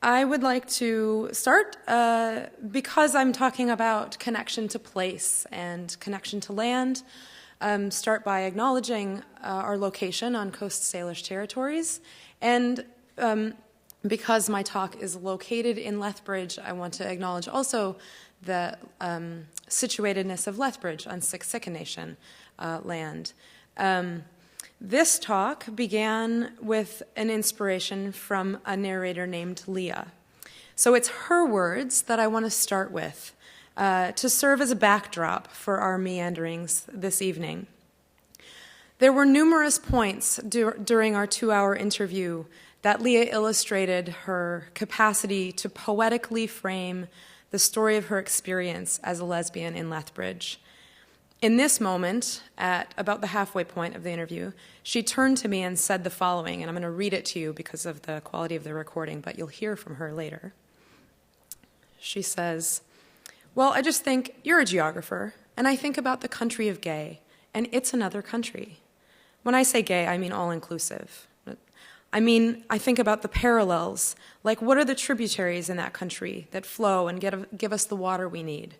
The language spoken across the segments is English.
I would like to start because I'm talking about connection to place and connection to land. Start by acknowledging our location on Coast Salish territories, and because my talk is located in Lethbridge, I want to acknowledge also the situatedness of Lethbridge on Siksika Nation land. This talk began with an inspiration from a narrator named Leah. So it's her words that I want to start with to serve as a backdrop for our meanderings this evening. There were numerous points during our 2-hour interview that Leah illustrated her capacity to poetically frame the story of her experience as a lesbian in Lethbridge. In this moment, at about the halfway point of the interview, she turned to me and said the following, and I'm going to read it to you because of the quality of the recording, but you'll hear from her later. She says, "Well, I just think you're a geographer, and I think about the country of gay, and it's another country. When I say gay, I mean all-inclusive. I think about the parallels, like what are the tributaries in that country that flow and give us the water we need?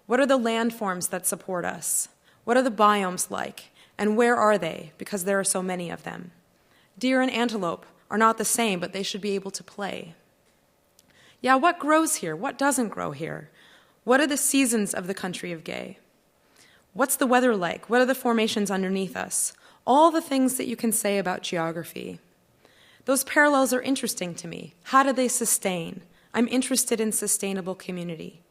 What are the landforms that support us? What are the biomes like? And where are they? Because there are so many of them. Deer and antelope are not the same, but they should be able to play. Yeah, what grows here? What doesn't grow here? What are the seasons of the country of gay? What's the weather like? What are the formations underneath us? All the things that you can say about geography. Those parallels are interesting to me. How do they sustain? I'm interested in sustainable community.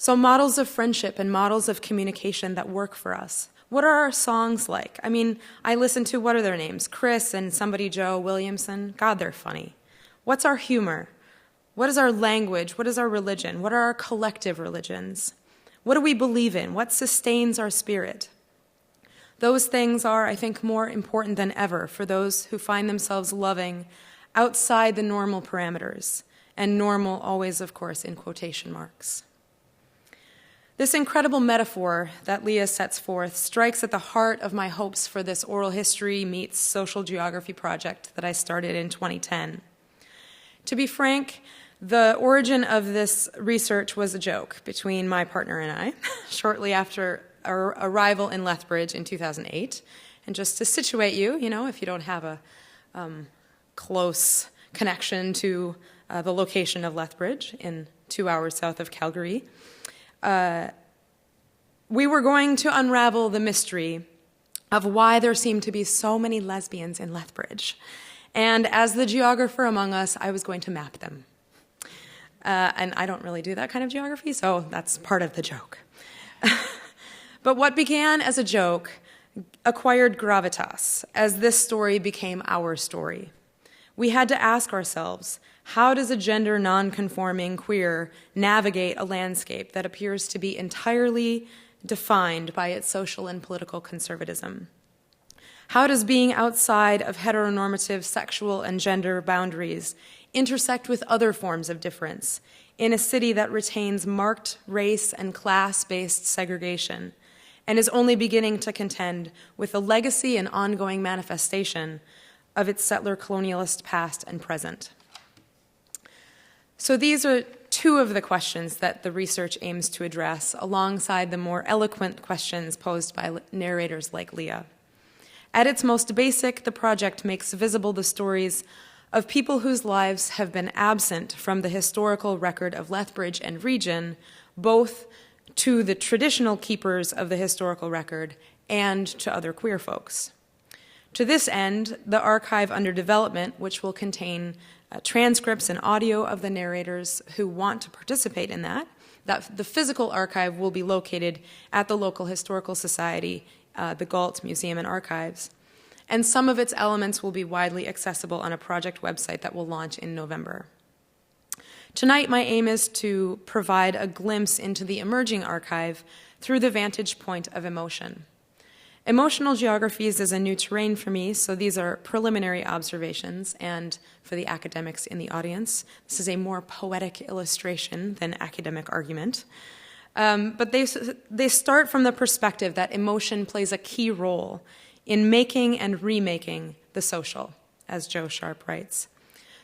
So models of friendship and models of communication that work for us. What are our songs like? I listen to, what are their names? Chris and somebody Joe Williamson. God, they're funny. What's our humor? What is our language? What is our religion? What are our collective religions? What do we believe in? What sustains our spirit? Those things are, I think, more important than ever for those who find themselves loving outside the normal parameters, and normal always, of course, in quotation marks. This incredible metaphor that Leah sets forth strikes at the heart of my hopes for this oral history meets social geography project that I started in 2010. To be frank, the origin of this research was a joke between my partner and I shortly after our arrival in Lethbridge in 2008. And just to situate you, if you don't have a close connection to the location of Lethbridge in 2 hours south of Calgary, we were going to unravel the mystery of why there seemed to be so many lesbians in Lethbridge. And as the geographer among us, I was going to map them. And I don't really do that kind of geography, so that's part of the joke. But what began as a joke acquired gravitas as this story became our story. We had to ask ourselves, how does a gender non-conforming queer navigate a landscape that appears to be entirely defined by its social and political conservatism? How does being outside of heteronormative sexual and gender boundaries intersect with other forms of difference in a city that retains marked race and class-based segregation and is only beginning to contend with the legacy and ongoing manifestation of its settler colonialist past and present? So these are two of the questions that the research aims to address, alongside the more eloquent questions posed by narrators like Leah. At its most basic, the project makes visible the stories of people whose lives have been absent from the historical record of Lethbridge and region, both to the traditional keepers of the historical record and to other queer folks. To this end, the archive under development, which will contain transcripts and audio of the narrators who want to participate in that the physical archive will be located at the local historical society, the Galt Museum and Archives, and some of its elements will be widely accessible on a project website that will launch in November. Tonight, my aim is to provide a glimpse into the emerging archive through the vantage point of emotion. Emotional geographies is a new terrain for me, so these are preliminary observations, and for the academics in the audience, this is a more poetic illustration than academic argument. But they start from the perspective that emotion plays a key role in making and remaking the social, as Joe Sharp writes.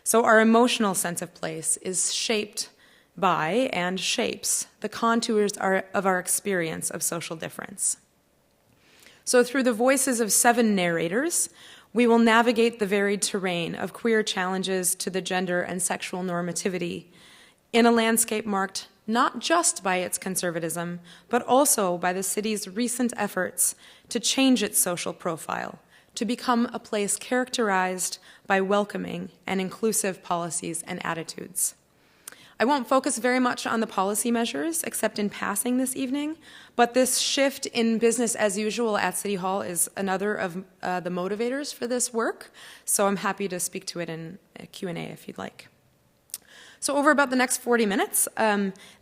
So our emotional sense of place is shaped by and shapes the contours of our experience of social difference. So through the voices of 7 narrators, we will navigate the varied terrain of queer challenges to the gender and sexual normativity in a landscape marked not just by its conservatism, but also by the city's recent efforts to change its social profile, to become a place characterized by welcoming and inclusive policies and attitudes. I won't focus very much on the policy measures, except in passing this evening, but this shift in business as usual at City Hall is another of the motivators for this work, so I'm happy to speak to it in a Q&A if you'd like. So over about the next 40 minutes,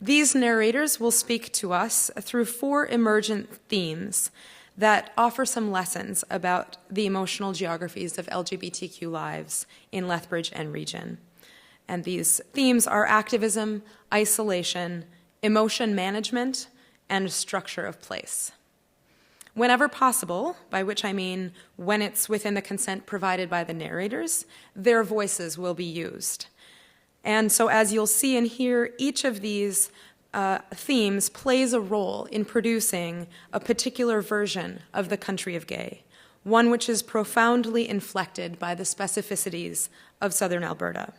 these narrators will speak to us through 4 emergent themes that offer some lessons about the emotional geographies of LGBTQ lives in Lethbridge and region. And these themes are activism, isolation, emotion management, and structure of place. Whenever possible, by which I mean when it's within the consent provided by the narrators, their voices will be used. And so as you'll see and hear, each of these themes plays a role in producing a particular version of the country of gay, one which is profoundly inflected by the specificities of Southern Alberta.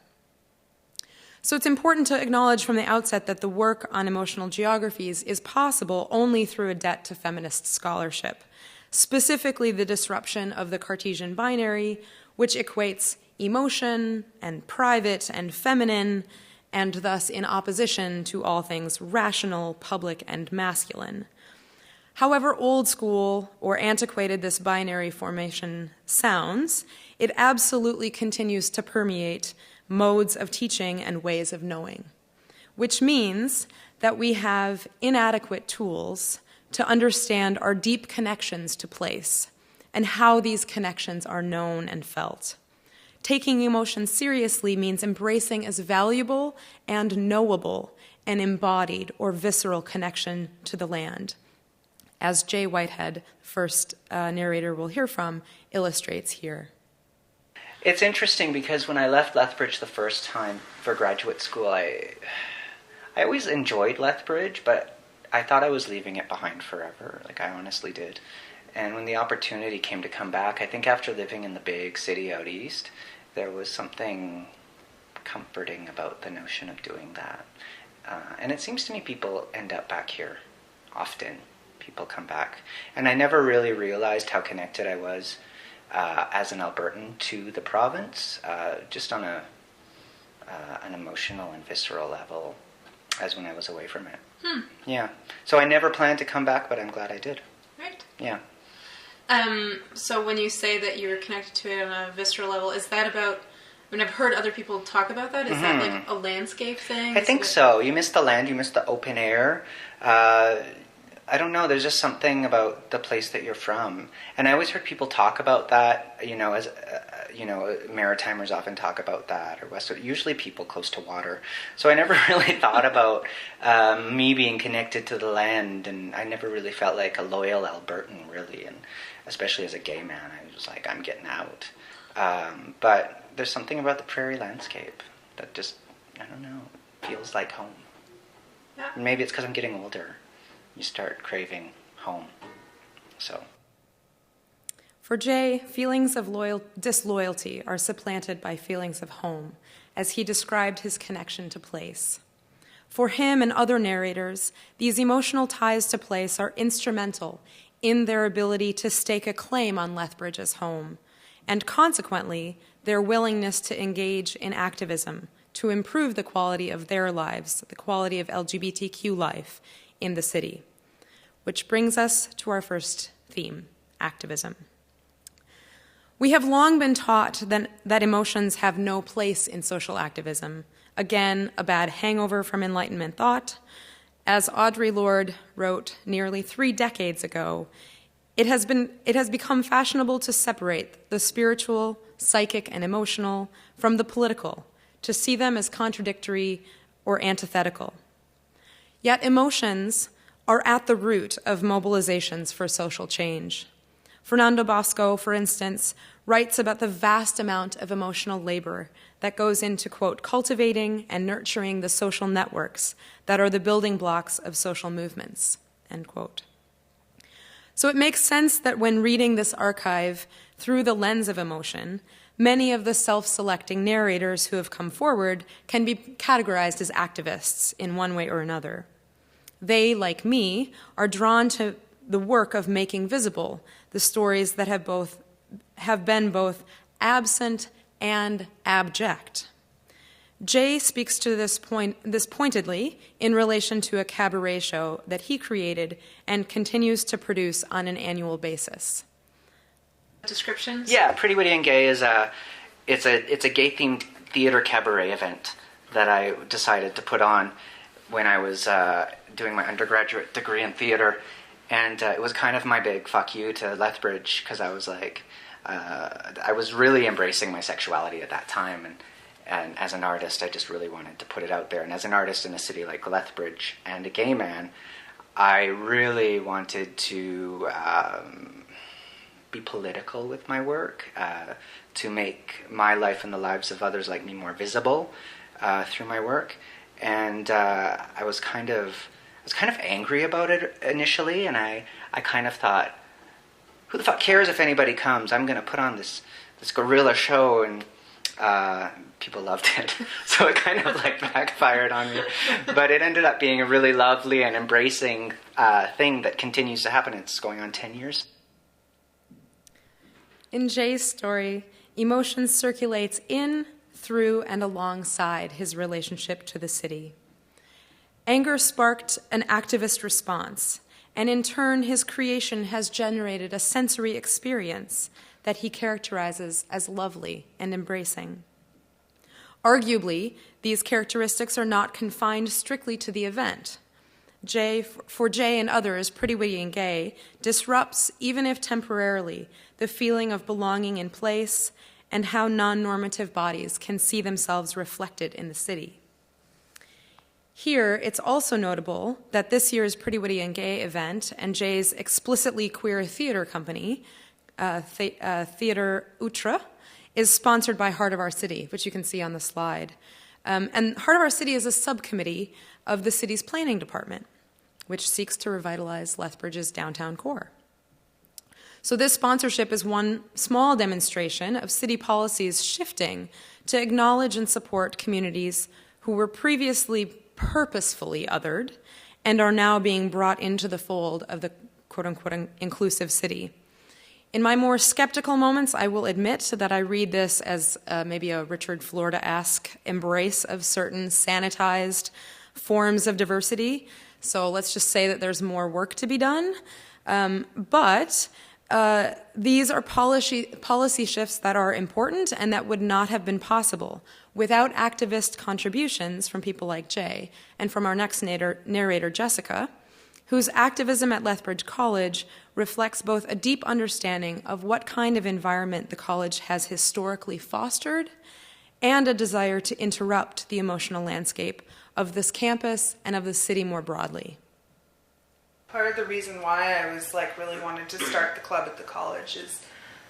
So it's important to acknowledge from the outset that the work on emotional geographies is possible only through a debt to feminist scholarship, specifically the disruption of the Cartesian binary, which equates emotion and private and feminine, and thus in opposition to all things rational, public, and masculine. However old school or antiquated this binary formation sounds, it absolutely continues to permeate modes of teaching and ways of knowing, which means that we have inadequate tools to understand our deep connections to place and how these connections are known and felt. Taking emotion seriously means embracing as valuable and knowable an embodied or visceral connection to the land, as Jay Whitehead, first narrator we'll hear from, illustrates here. It's interesting because when I left Lethbridge the first time for graduate school, I always enjoyed Lethbridge, but I thought I was leaving it behind forever, like I honestly did. And when the opportunity came to come back, I think after living in the big city out east, there was something comforting about the notion of doing that. And it seems to me people end up back here often. People come back. And I never really realized how connected I was as an Albertan to the province, just on an emotional and visceral level as when I was away from it. Yeah. So I never planned to come back, but I'm glad I did. Right. Yeah. So when you say that you're connected to it on a visceral level, is that about, I mean, I've heard other people talk about that. Is that like a landscape thing? I think so. You miss the land, you miss the open air. I don't know, there's just something about the place that you're from. And I always heard people talk about that, as Maritimers often talk about that, or Western, usually people close to water. So I never really thought about me being connected to the land, and I never really felt like a loyal Albertan, really. And especially as a gay man, I was like, I'm getting out. But there's something about the prairie landscape that just, I don't know, feels like home. Yeah. Maybe it's because I'm getting older. You start craving home. So. For Jay, feelings of disloyalty are supplanted by feelings of home, as he described his connection to place. For him and other narrators, these emotional ties to place are instrumental in their ability to stake a claim on Lethbridge as home, and consequently, their willingness to engage in activism to improve the quality of their lives, the quality of LGBTQ life in the city. Which brings us to our first theme, activism. We have long been taught that emotions have no place in social activism. Again, a bad hangover from Enlightenment thought. As Audre Lorde wrote nearly 3 decades ago, it has become fashionable to separate the spiritual, psychic, and emotional from the political, to see them as contradictory or antithetical. Yet emotions are at the root of mobilizations for social change. Fernando Bosco, for instance, writes about the vast amount of emotional labor that goes into, quote, cultivating and nurturing the social networks that are the building blocks of social movements, end quote. So it makes sense that when reading this archive through the lens of emotion, many of the self-selecting narrators who have come forward can be categorized as activists in one way or another. They, like me, are drawn to the work of making visible the stories that have been both absent and abject. Jay speaks to this pointedly in relation to a cabaret show that he created and continues to produce on an annual basis. Descriptions? Yeah, Pretty Witty and Gay is it's a gay-themed theater cabaret event that I decided to put on when I was doing my undergraduate degree in theater. And it was kind of my big fuck you to Lethbridge, because I was like, I was really embracing my sexuality at that time, and as an artist, I just really wanted to put it out there. And as an artist in a city like Lethbridge and a gay man, I really wanted to be political with my work, to make my life and the lives of others like me more visible through my work. And I was kind of angry about it initially, and I kind of thought, who the fuck cares if anybody comes? I'm going to put on this guerrilla show, and people loved it. So it kind of like backfired on me. But it ended up being a really lovely and embracing thing that continues to happen. It's going on 10 years. In Jay's story, emotion circulates in, through, and alongside his relationship to the city. Anger sparked an activist response, and in turn, his creation has generated a sensory experience that he characterizes as lovely and embracing. Arguably, these characteristics are not confined strictly to the event. For Jay and others, Pretty Witty and Gay disrupts, even if temporarily, the feeling of belonging in place and how non-normative bodies can see themselves reflected in the city. Here, it's also notable that this year's Pretty Witty and Gay event and Jay's explicitly queer theater company, Theater Outre, is sponsored by Heart of Our City, which you can see on the slide. And Heart of Our City is a subcommittee of the city's planning department, which seeks to revitalize Lethbridge's downtown core. So this sponsorship is one small demonstration of city policies shifting to acknowledge and support communities who were previously purposefully othered and are now being brought into the fold of the quote-unquote inclusive city. In my more skeptical moments, I will admit that I read this as maybe a Richard Florida-esque embrace of certain sanitized forms of diversity. So let's just say that there's more work to be done. But these are policy shifts that are important and that would not have been possible without activist contributions from people like Jay and from our next narrator, Jessica, whose activism at Lethbridge College reflects both a deep understanding of what kind of environment the college has historically fostered and a desire to interrupt the emotional landscape of this campus and of the city more broadly. Part of the reason why I was really wanted to start the club at the college is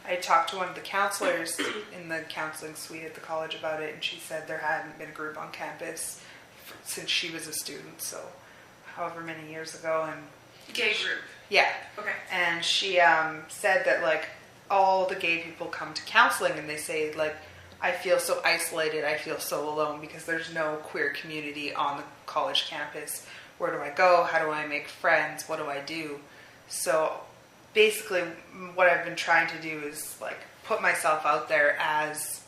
I talked to one of the counselors in the counseling suite at the college about it, and she said there hadn't been a group on campus since she was a student, so however many years ago. And gay group. Yeah. Okay. And she said that all the gay people come to counseling and they say I feel so isolated, I feel so alone because there's no queer community on the college campus. Where do I go? How do I make friends? What do I do? So basically what I've been trying to do is put myself out there as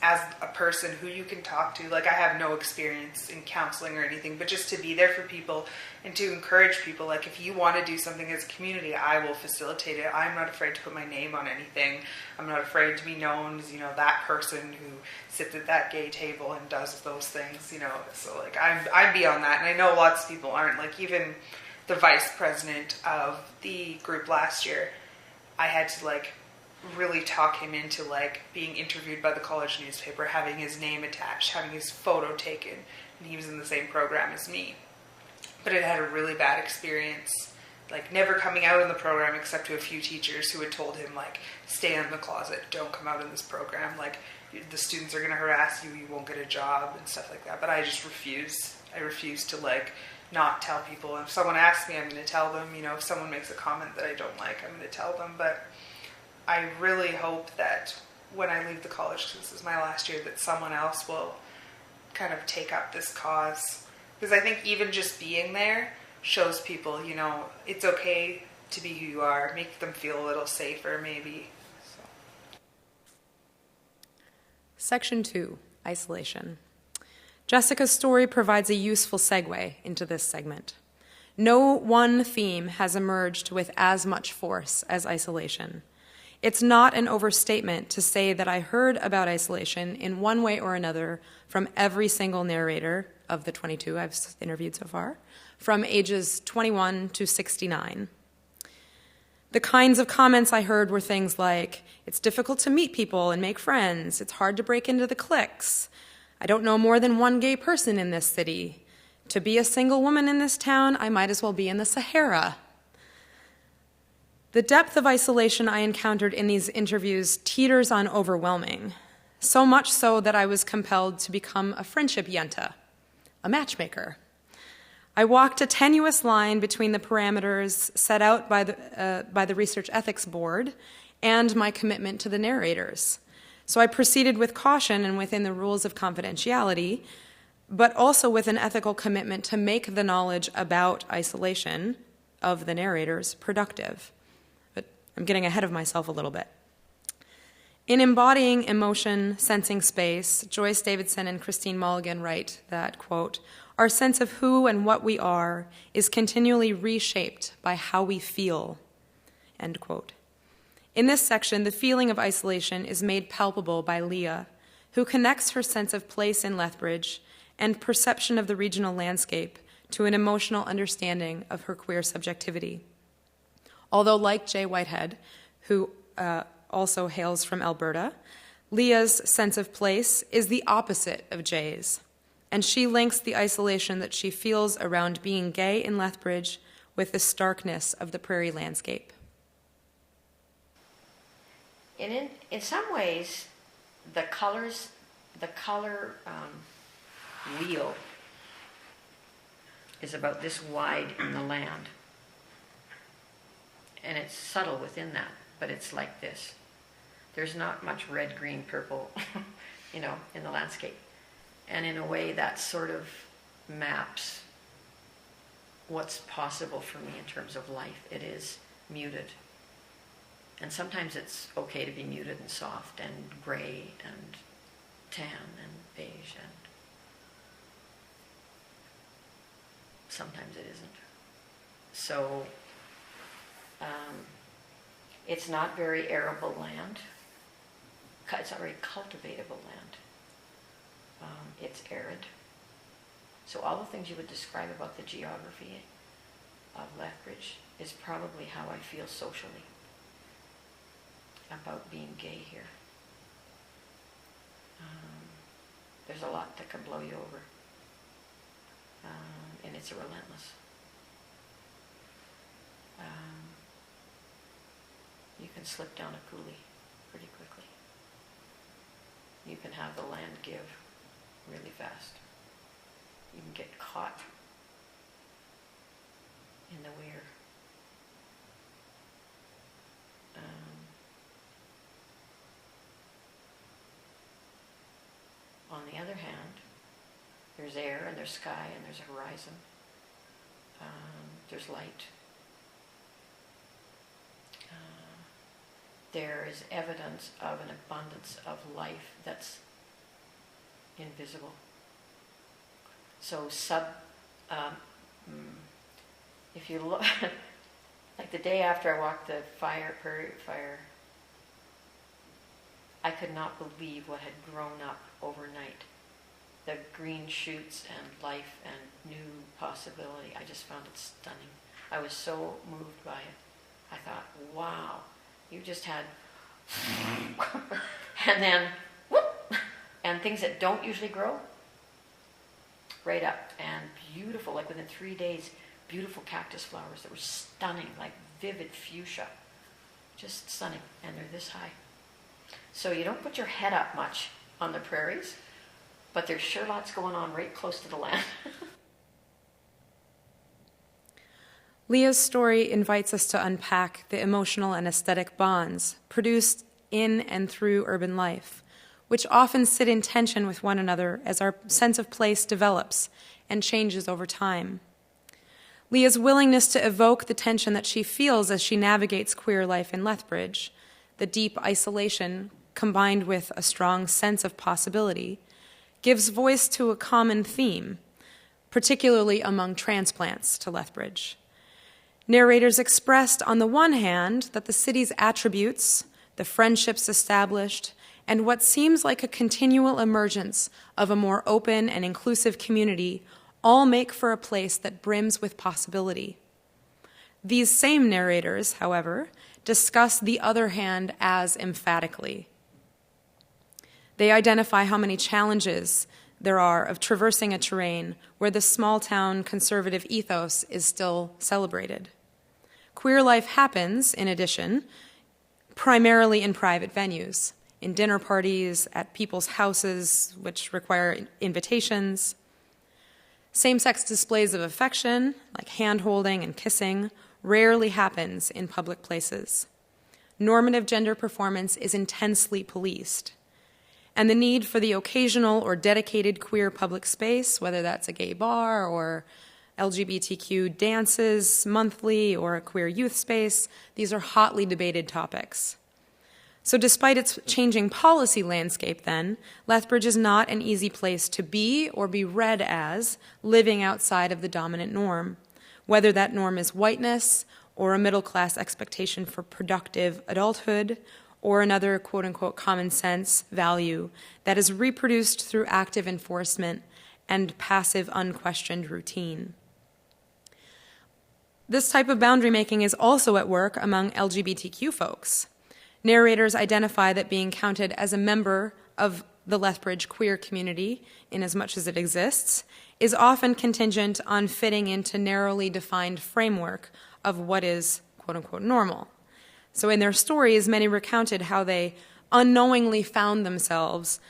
a person who you can talk to. I have no experience in counseling or anything, but just to be there for people and to encourage people. If you want to do something as a community, I will facilitate it. I'm not afraid to put my name on anything. I'm not afraid to be known as, that person who sits at that gay table and does those things, So I'm beyond that. And I know lots of people aren't. Even the vice president of the group last year, I had to really talk him into being interviewed by the college newspaper, having his name attached, having his photo taken, and he was in the same program as me. But it had a really bad experience like never coming out in the program except to a few teachers who had told him like, stay in the closet, don't come out in this program, like the students are going to harass you, you won't get a job and stuff like that. But I just refuse. I refuse to like not tell people. If someone asks me, I'm going to tell them. You know, if someone makes a comment that I don't like, I'm going to tell them. But I really hope that when I leave the college, because this is my last year, that someone else will kind of take up this cause. Because I think even just being there shows people, you know, it's okay to be who you are, make them feel a little safer maybe. So. Section 2, Isolation. Jessica's story provides a useful segue into this segment. No one theme has emerged with as much force as isolation. It's not an overstatement to say that I heard about isolation in one way or another from every single narrator of the 22 I've interviewed so far, from ages 21 to 69. The kinds of comments I heard were things like, it's difficult to meet people and make friends, it's hard to break into the cliques, I don't know more than one gay person in this city, to be a single woman in this town, I might as well be in the Sahara. The depth of isolation I encountered in these interviews teeters on overwhelming, so much so that I was compelled to become a friendship yenta, a matchmaker. I walked a tenuous line between the parameters set out by the Research Ethics Board and my commitment to the narrators. So I proceeded with caution and within the rules of confidentiality, but also with an ethical commitment to make the knowledge about isolation of the narrators productive. But I'm getting ahead of myself a little bit. In Embodying Emotion, Sensing Space, Joyce Davidson and Christine Mulligan write that, quote, our sense of who and what we are is continually reshaped by how we feel, end quote. In this section, the feeling of isolation is made palpable by Leah, who connects her sense of place in Lethbridge and perception of the regional landscape to an emotional understanding of her queer subjectivity. Although, like Jay Whitehead, who also hails from Alberta, Leah's sense of place is the opposite of Jay's, and she links the isolation that she feels around being gay in Lethbridge with the starkness of the prairie landscape. In some ways, the color wheel is about this wide in the land. And it's subtle within that, but it's like this. There's not much red, green, purple, in the landscape. And in a way that sort of maps what's possible for me in terms of life. It is muted. And sometimes it's okay to be muted and soft and gray and tan and beige, and sometimes it isn't. So it's not very arable land. It's not very cultivatable land. It's arid. So all the things you would describe about the geography of Lethbridge is probably how I feel socially about being gay here. There's a lot that can blow you over. And it's relentless. You can slip down a coulee pretty quickly. You can have the land give really fast. You can get caught in the weir. On the other hand, there's air and there's sky and there's a horizon. There's light. There is evidence of an abundance of life that's invisible. So if you look, like the day after I walked the prairie fire, I could not believe what had grown up overnight. The green shoots and life and new possibility. I just found it stunning. I was so moved by it. I thought, wow, you just had, and then, whoop, and things that don't usually grow, right up, and beautiful, like within 3 days, beautiful cactus flowers that were stunning, like vivid fuchsia. Just stunning, and they're this high. So you don't put your head up much on the prairies, but there's sure lots going on right close to the land. Leah's story invites us to unpack the emotional and aesthetic bonds produced in and through urban life, which often sit in tension with one another as our sense of place develops and changes over time. Leah's willingness to evoke the tension that she feels as she navigates queer life in Lethbridge, the deep isolation combined with a strong sense of possibility, gives voice to a common theme, particularly among transplants to Lethbridge. Narrators expressed, on the one hand, that the city's attributes, the friendships established, and what seems like a continual emergence of a more open and inclusive community all make for a place that brims with possibility. These same narrators, however, discuss the other hand as emphatically. They identify how many challenges there are of traversing a terrain where the small-town conservative ethos is still celebrated. Queer life happens, in addition, primarily in private venues, in dinner parties, at people's houses, which require invitations. Same-sex displays of affection, like hand-holding and kissing, rarely happens in public places. Normative gender performance is intensely policed, and the need for the occasional or dedicated queer public space, whether that's a gay bar or LGBTQ dances monthly or a queer youth space, these are hotly debated topics. So despite its changing policy landscape then, Lethbridge is not an easy place to be or be read as living outside of the dominant norm, whether that norm is whiteness or a middle-class expectation for productive adulthood or another quote-unquote common sense value that is reproduced through active enforcement and passive unquestioned routine. This type of boundary making is also at work among LGBTQ folks. Narrators identify that being counted as a member of the Lethbridge queer community, in as much as it exists, is often contingent on fitting into narrowly defined framework of what is quote-unquote normal. So in their stories, many recounted how they unknowingly found themselves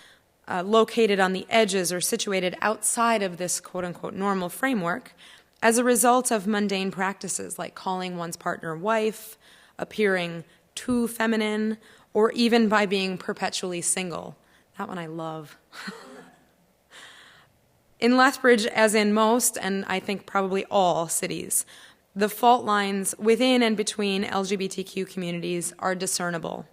located on the edges or situated outside of this quote-unquote normal framework as a result of mundane practices like calling one's partner wife, appearing too feminine, or even by being perpetually single. That one I love. In Lethbridge, as in most, and I think probably all cities, the fault lines within and between LGBTQ communities are discernible.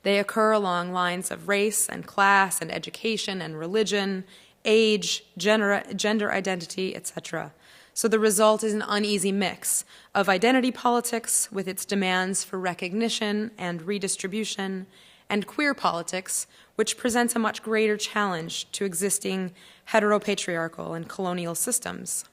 They occur along lines of race and class and education and religion, age, gender identity, etc. So the result is an uneasy mix of identity politics with its demands for recognition and redistribution, and queer politics, which presents a much greater challenge to existing heteropatriarchal and colonial systems.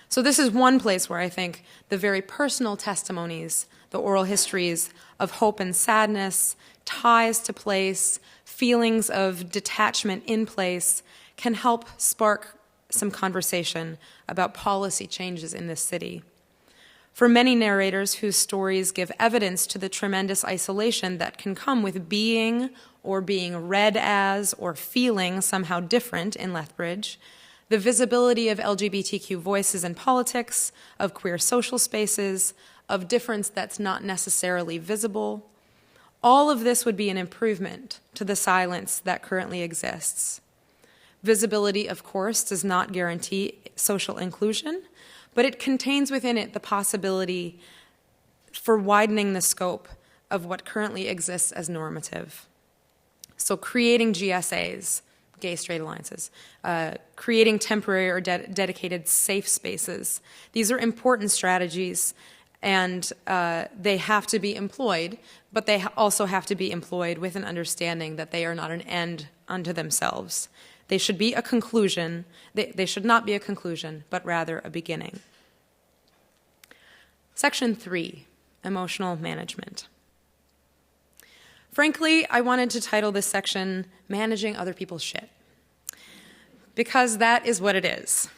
So this is one place where I think the very personal testimonies, the oral histories of hope and sadness, ties to place, feelings of detachment in place, can help spark some conversation about policy changes in this city. For many narrators whose stories give evidence to the tremendous isolation that can come with being or being read as or feeling somehow different in Lethbridge, the visibility of LGBTQ voices in politics, of queer social spaces, of difference that's not necessarily visible, all of this would be an improvement to the silence that currently exists. Visibility, of course, does not guarantee social inclusion, but it contains within it the possibility for widening the scope of what currently exists as normative. So creating GSAs, gay straight alliances, creating temporary or dedicated safe spaces. These are important strategies, and they have to be employed, but they also have to be employed with an understanding that they are not an end unto themselves. They should be a conclusion. They should not be a conclusion, but rather a beginning. Section 3, emotional management. Frankly, I wanted to title this section, Managing Other People's Shit, because that is what it is.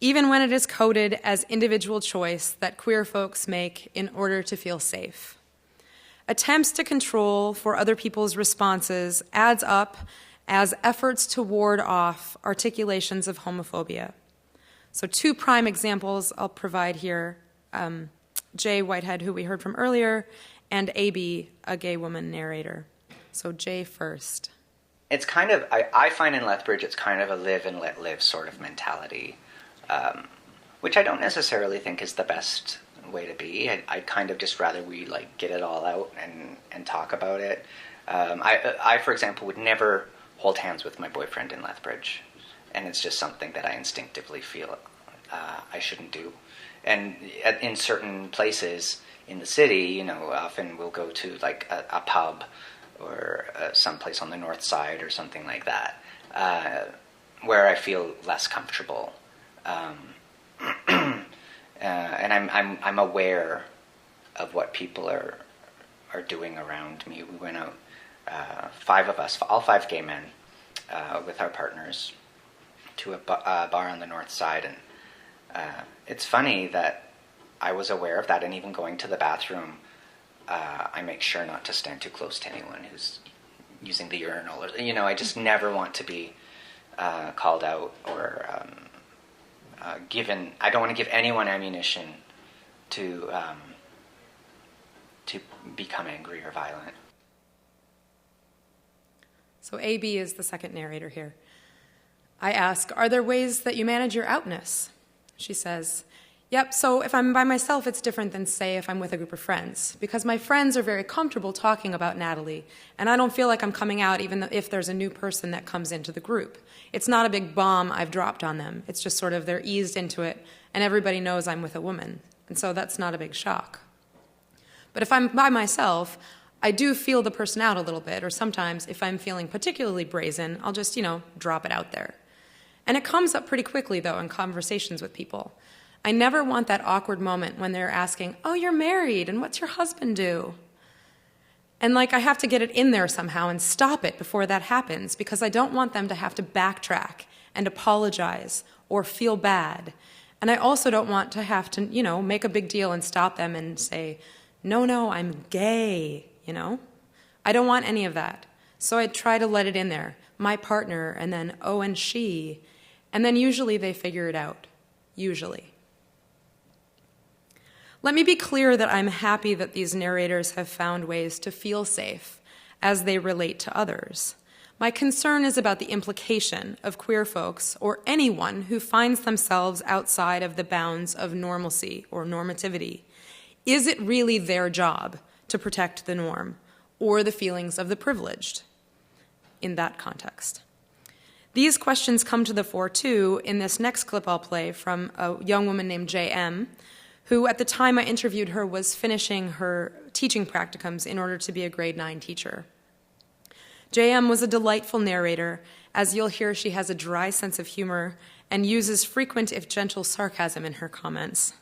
even when it is coded as individual choice that queer folks make in order to feel safe. Attempts to control for other people's responses adds up as efforts to ward off articulations of homophobia. So 2 prime examples I'll provide here. Jay Whitehead, who we heard from earlier, and AB, a gay woman narrator. So Jay first. It's kind of, I find in Lethbridge, it's kind of a live and let live sort of mentality, which I don't necessarily think is the best way to be. I'd kind of just rather we like get it all out and talk about it. I, for example, would never hold hands with my boyfriend in Lethbridge, and it's just something that I instinctively feel I shouldn't do. And in certain places in the city, you know, often we'll go to like a pub or someplace on the north side or something like that, where I feel less comfortable. And I'm aware of what people are doing around me. We went out, 5 of us, all 5 gay men, with our partners, to a bar on the north side, and it's funny that I was aware of that, and even going to the bathroom, I make sure not to stand too close to anyone who's using the urinal. Or, you know, I just never want to be called out or given. I don't want to give anyone ammunition to become angry or violent. So AB is the second narrator here. I ask, are there ways that you manage your outness? She says, yep, so if I'm by myself, it's different than, say, if I'm with a group of friends, because my friends are very comfortable talking about Natalie, and I don't feel like I'm coming out even if there's a new person that comes into the group. It's not a big bomb I've dropped on them. It's just sort of they're eased into it, and everybody knows I'm with a woman, and so that's not a big shock. But if I'm by myself, I do feel the person out a little bit, or sometimes if I'm feeling particularly brazen, I'll just, drop it out there. And it comes up pretty quickly, though, in conversations with people. I never want that awkward moment when they're asking, oh, you're married, and what's your husband do? And I have to get it in there somehow and stop it before that happens, because I don't want them to have to backtrack and apologize or feel bad. And I also don't want to have to, make a big deal and stop them and say, no, I'm gay, I don't want any of that. So I try to let it in there. My partner, and then, oh, and she. And then usually they figure it out. Usually. Let me be clear that I'm happy that these narrators have found ways to feel safe as they relate to others. My concern is about the implication of queer folks or anyone who finds themselves outside of the bounds of normalcy or normativity. Is it really their job to protect the norm or the feelings of the privileged in that context? These questions come to the fore, too, in this next clip I'll play from a young woman named J.M., who at the time I interviewed her was finishing her teaching practicums in order to be a grade 9 teacher. J.M. was a delightful narrator. As you'll hear, she has a dry sense of humor and uses frequent, if gentle, sarcasm in her comments.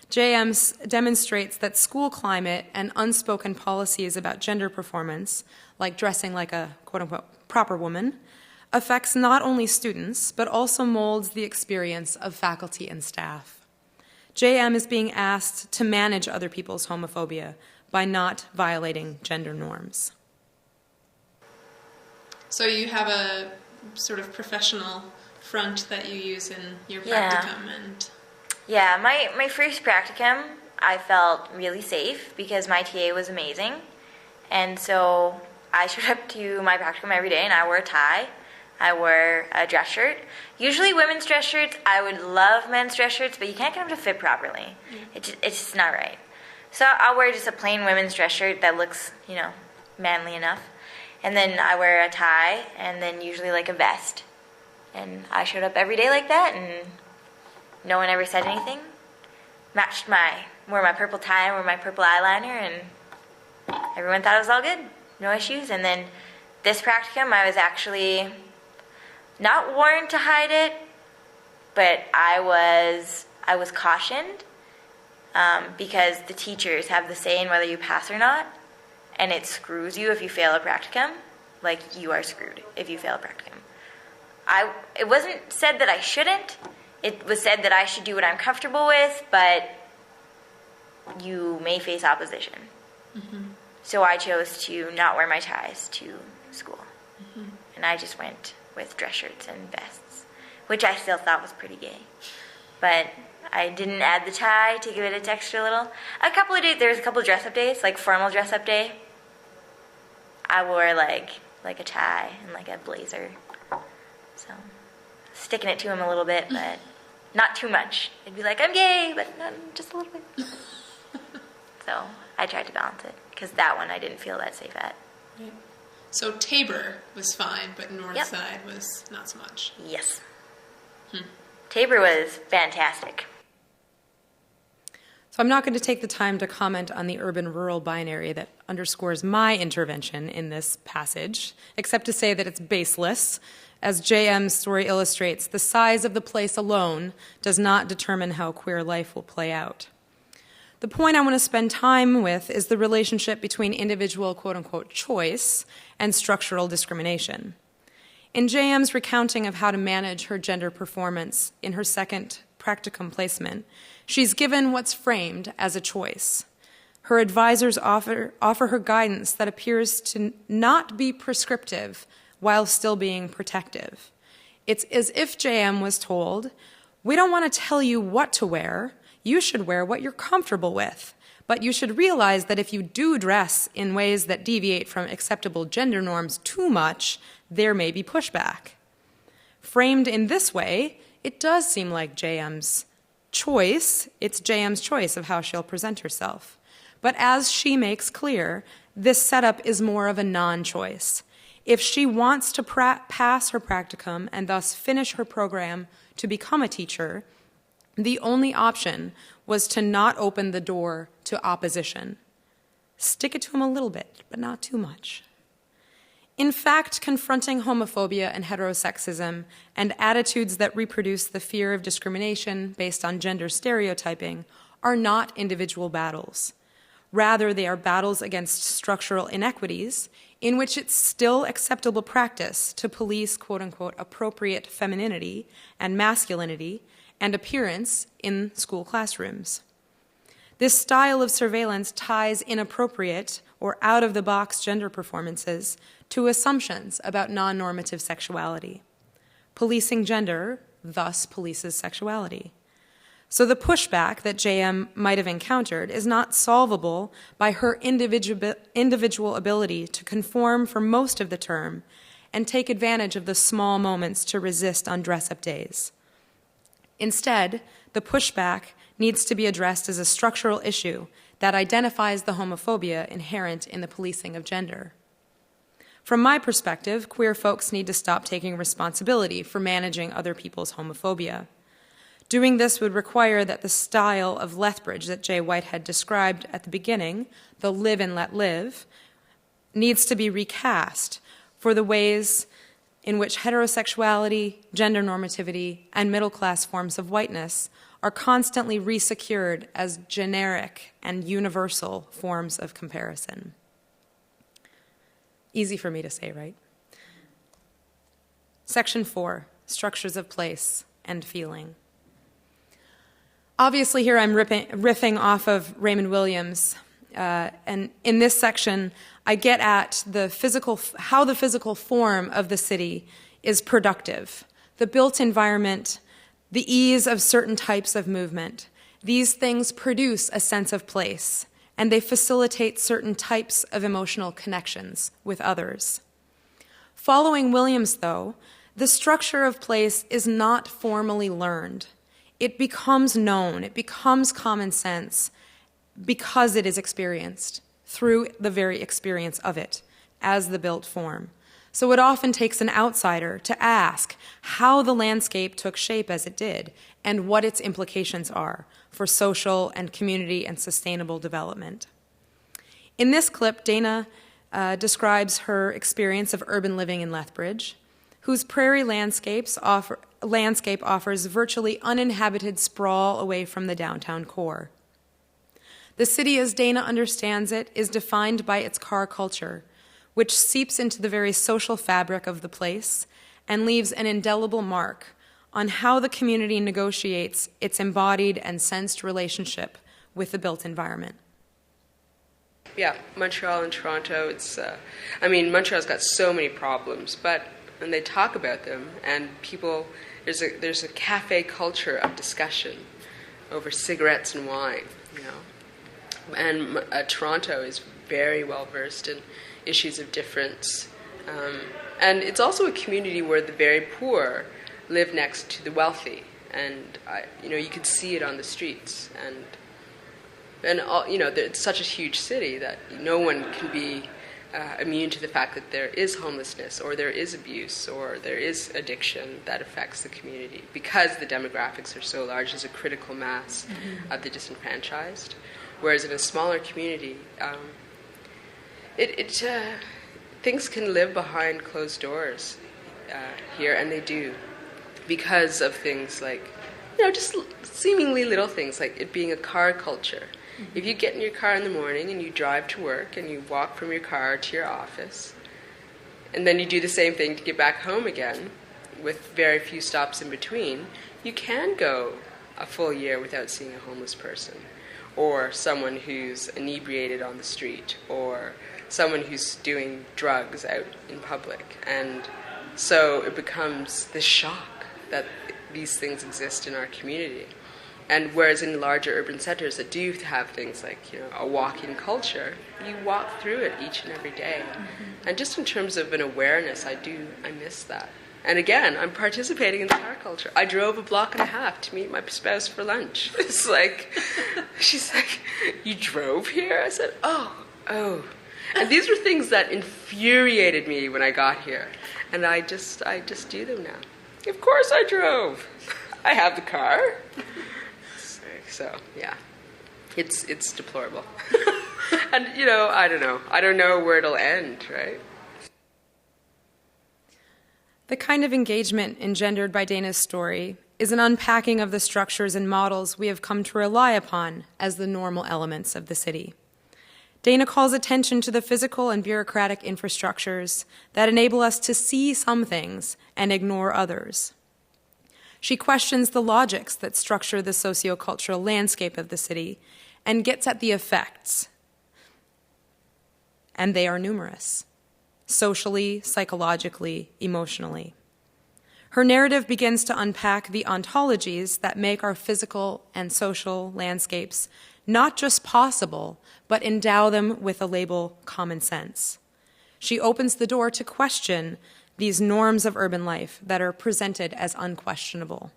J.M. demonstrates that school climate and unspoken policies about gender performance, like dressing like a quote-unquote proper woman, affects not only students, but also molds the experience of faculty and staff. JM is being asked to manage other people's homophobia by not violating gender norms. So you have a sort of professional front that you use in your practicum. Yeah, my first practicum, I felt really safe because my TA was amazing. And so I showed up to my practicum every day and I wore a tie. I wore a dress shirt. Usually women's dress shirts, I would love men's dress shirts, but you can't get them to fit properly. It's just not right. So I'll wear just a plain women's dress shirt that looks, manly enough. And then I wear a tie and then usually a vest. And I showed up every day like that and no one ever said anything. Wore my purple tie, wore my purple eyeliner, and everyone thought it was all good. No issues. And then this practicum, I was actually not warned to hide it, but I was cautioned because the teachers have the say in whether you pass or not, and it screws you if you fail a practicum. You are screwed if you fail a practicum. It wasn't said that I shouldn't. it was said that I should do what I'm comfortable with, but you may face opposition. Mm-hmm. So I chose to not wear my ties to school. Mm-hmm. And I just went with dress shirts and vests, which I still thought was pretty gay. But I didn't add the tie to give it an extra little. A couple of days, there was a couple of dress-up days, like formal dress-up day. I wore like a tie and like a blazer. So sticking it to him a little bit, but not too much. It'd be like, I'm gay, but not just a little bit. So I tried to balance it, because that one I didn't feel that safe at. Right. So Tabor was fine, but North Yep. Side was not so much. Yes. Tabor was fantastic. So I'm not going to take the time to comment on the urban-rural binary that underscores my intervention in this passage, except to say that it's baseless. As J.M.'s story illustrates, the size of the place alone does not determine how queer life will play out. The point I want to spend time with is the relationship between individual quote-unquote choice and structural discrimination. In J.M.'s recounting of how to manage her gender performance in her second practicum placement, she's given what's framed as a choice. Her advisors offer her guidance that appears to not be prescriptive while still being protective. It's as if J.M. was told, we don't want to tell you what to wear, you should wear what you're comfortable with, but you should realize that if you do dress in ways that deviate from acceptable gender norms too much, there may be pushback. Framed in this way, it does seem like J.M.'s choice. It's J.M.'s choice of how she'll present herself. But as she makes clear, this setup is more of a non-choice. If she wants to pass her practicum and thus finish her program to become a teacher, the only option was to not open the door to opposition. Stick it to him a little bit, but not too much. In fact, confronting homophobia and heterosexism and attitudes that reproduce the fear of discrimination based on gender stereotyping are not individual battles. Rather, they are battles against structural inequities in which it's still acceptable practice to police quote-unquote appropriate femininity and masculinity and appearance in school classrooms. This style of surveillance ties inappropriate or out-of-the-box gender performances to assumptions about non-normative sexuality. Policing gender thus polices sexuality. So the pushback that J.M. might have encountered is not solvable by her individual ability to conform for most of the term and take advantage of the small moments to resist on dress-up days. Instead, the pushback needs to be addressed as a structural issue that identifies the homophobia inherent in the policing of gender. From my perspective, queer folks need to stop taking responsibility for managing other people's homophobia. Doing this would require that the style of Lethbridge that Jay Whitehead described at the beginning, the live and let live, needs to be recast for the ways in which heterosexuality, gender normativity, and middle-class forms of whiteness are constantly resecured as generic and universal forms of comparison. Easy for me to say, right? Section 4, structures of place and feeling. Obviously, here I'm riffing off of Raymond Williams, and in this section, I get at how the physical form of the city is productive, the built environment, the ease of certain types of movement. These things produce a sense of place, and they facilitate certain types of emotional connections with others. Following Williams, though, the structure of place is not formally learned. It becomes known, it becomes common sense because it is experienced through the very experience of it as the built form. So it often takes an outsider to ask how the landscape took shape as it did and what its implications are for social and community and sustainable development. In this clip, Dana describes her experience of urban living in Lethbridge, whose prairie landscape offers virtually uninhabited sprawl away from the downtown core. The city, as Dana understands it, is defined by its car culture, which seeps into the very social fabric of the place and leaves an indelible mark on how the community negotiates its embodied and sensed relationship with the built environment. Yeah, Montreal and Toronto, Montreal's got so many problems, and they talk about them, and people, there's a cafe culture of discussion over cigarettes and wine, And Toronto is very well versed in issues of difference. And it's also a community where the very poor live next to the wealthy, and you can see it on the streets, it's such a huge city that no one can be immune to the fact that there is homelessness, or there is abuse, or there is addiction that affects the community, because the demographics are so large. There's a critical mass of the disenfranchised, whereas in a smaller community, things can live behind closed doors here, and they do, because of things like, just seemingly little things, like it being a car culture. If you get in your car in the morning and you drive to work and you walk from your car to your office, and then you do the same thing to get back home again with very few stops in between, you can go a full year without seeing a homeless person, or someone who's inebriated on the street, or someone who's doing drugs out in public. And so it becomes this shock that these things exist in our community. And whereas in larger urban centers that do have things like, a walk-in culture, you walk through it each and every day. And just in terms of an awareness, I miss that. And again, I'm participating in the car culture. I drove a block and a half to meet my spouse for lunch. It's like, she's like, you drove here? I said, oh. And these were things that infuriated me when I got here. And I just do them now. Of course I drove. I have the car. So, yeah, it's deplorable. And, I don't know. I don't know where it'll end, right? The kind of engagement engendered by Dana's story is an unpacking of the structures and models we have come to rely upon as the normal elements of the city. Dana calls attention to the physical and bureaucratic infrastructures that enable us to see some things and ignore others. She questions the logics that structure the sociocultural landscape of the city and gets at the effects. And they are numerous: socially, psychologically, emotionally. Her narrative begins to unpack the ontologies that make our physical and social landscapes not just possible, but endow them with the label common sense. She opens the door to question these norms of urban life that are presented as unquestionable.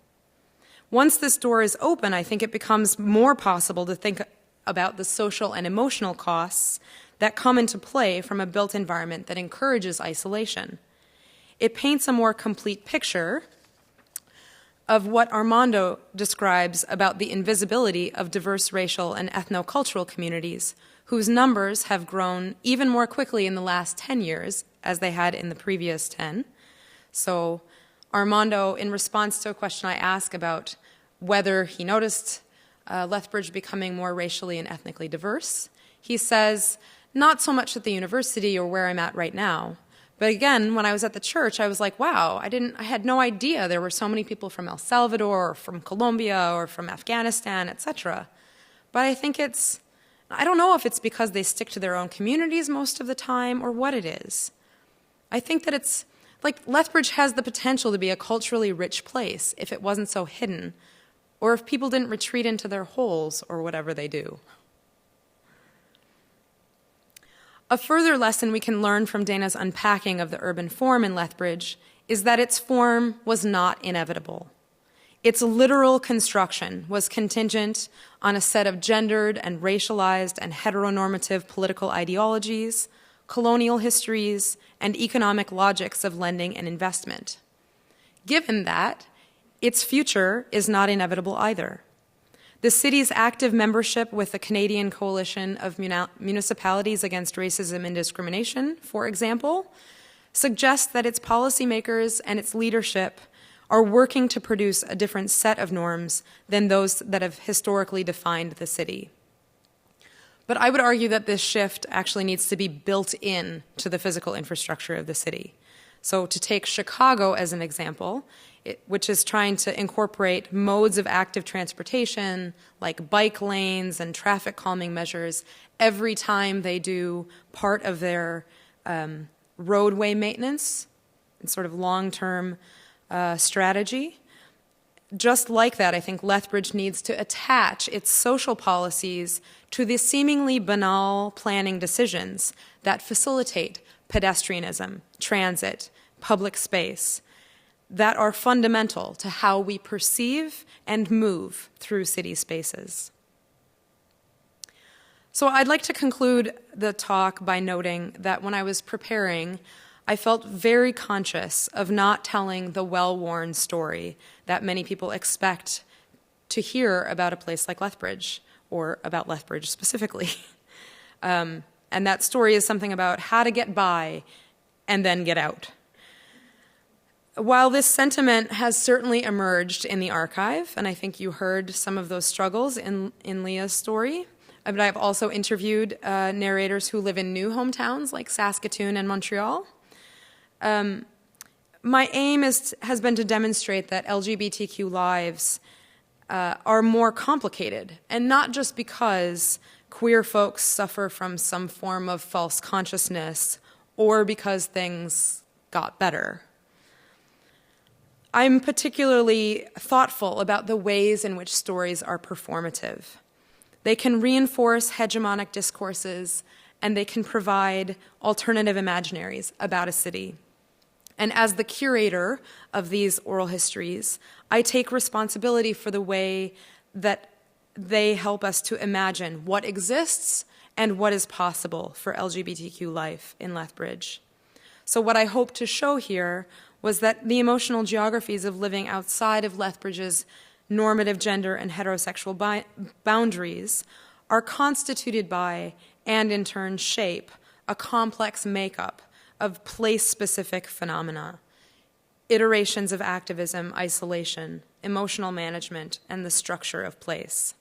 Once this door is open, I think it becomes more possible to think about the social and emotional costs that come into play from a built environment that encourages isolation. It paints a more complete picture of what Armando describes about the invisibility of diverse racial and ethnocultural communities, whose numbers have grown even more quickly in the last 10 years as they had in the previous 10. So Armando, in response to a question I asked about whether he noticed Lethbridge becoming more racially and ethnically diverse, he says, not so much at the university or where I'm at right now, but again, when I was at the church, I was like, wow, I had no idea there were so many people from El Salvador or from Colombia or from Afghanistan, etc. But I think I don't know if it's because they stick to their own communities most of the time or what it is. I think that it's like Lethbridge has the potential to be a culturally rich place if it wasn't so hidden, or if people didn't retreat into their holes or whatever they do. A further lesson we can learn from Dana's unpacking of the urban form in Lethbridge is that its form was not inevitable. Its literal construction was contingent on a set of gendered and racialized and heteronormative political ideologies, colonial histories, and economic logics of lending and investment. Given that, its future is not inevitable either. The city's active membership with the Canadian Coalition of Municipalities Against Racism and Discrimination, for example, suggests that its policymakers and its leadership are working to produce a different set of norms than those that have historically defined the city. But I would argue that this shift actually needs to be built in to the physical infrastructure of the city. So to take Chicago as an example, which is trying to incorporate modes of active transportation like bike lanes and traffic calming measures every time they do part of their roadway maintenance and sort of long-term strategy. Just like that, I think Lethbridge needs to attach its social policies to the seemingly banal planning decisions that facilitate pedestrianism, transit, public space, that are fundamental to how we perceive and move through city spaces. So I'd like to conclude the talk by noting that when I was preparing, I felt very conscious of not telling the well-worn story that many people expect to hear about a place like Lethbridge, or about Lethbridge specifically. And that story is something about how to get by and then get out. While this sentiment has certainly emerged in the archive, and I think you heard some of those struggles in Leah's story, but I've also interviewed narrators who live in new hometowns like Saskatoon and Montreal. My aim has been to demonstrate that LGBTQ lives are more complicated, and not just because queer folks suffer from some form of false consciousness or because things got better. I'm particularly thoughtful about the ways in which stories are performative. They can reinforce hegemonic discourses, and they can provide alternative imaginaries about a city. And as the curator of these oral histories, I take responsibility for the way that they help us to imagine what exists and what is possible for LGBTQ life in Lethbridge. So what I hope to show here was that the emotional geographies of living outside of Lethbridge's normative gender and heterosexual boundaries are constituted by, and in turn shape, a complex makeup of place-specific phenomena, iterations of activism, isolation, emotional management, and the structure of place.